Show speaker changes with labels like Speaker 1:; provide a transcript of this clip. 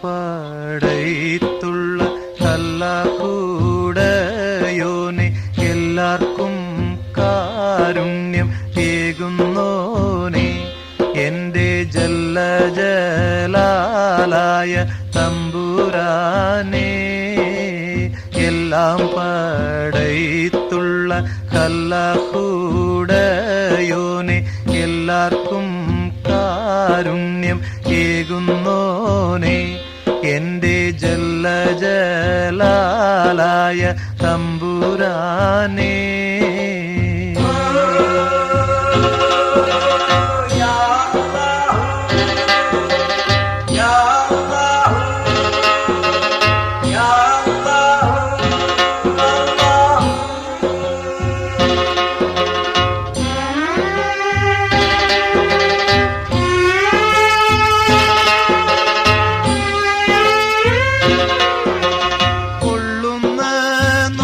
Speaker 1: പടയ്ത്തുള്ള കല്ലാഹൂടയോനെ എല്ലാവർക്കും കാരുണ്യം ഏകുന്നോനെ എന്റെ ജല്ലജലാലായ തമ്പുരാനേ എല്ലാം പടയ്ത്തുള്ള കല്ലാഹൂടയോനെ എല്ലാവർക്കും കാരുണ്യം ഏകുന്നോനെ എന്റെ ജല്ലജലാലായ തമ്പുരാനേ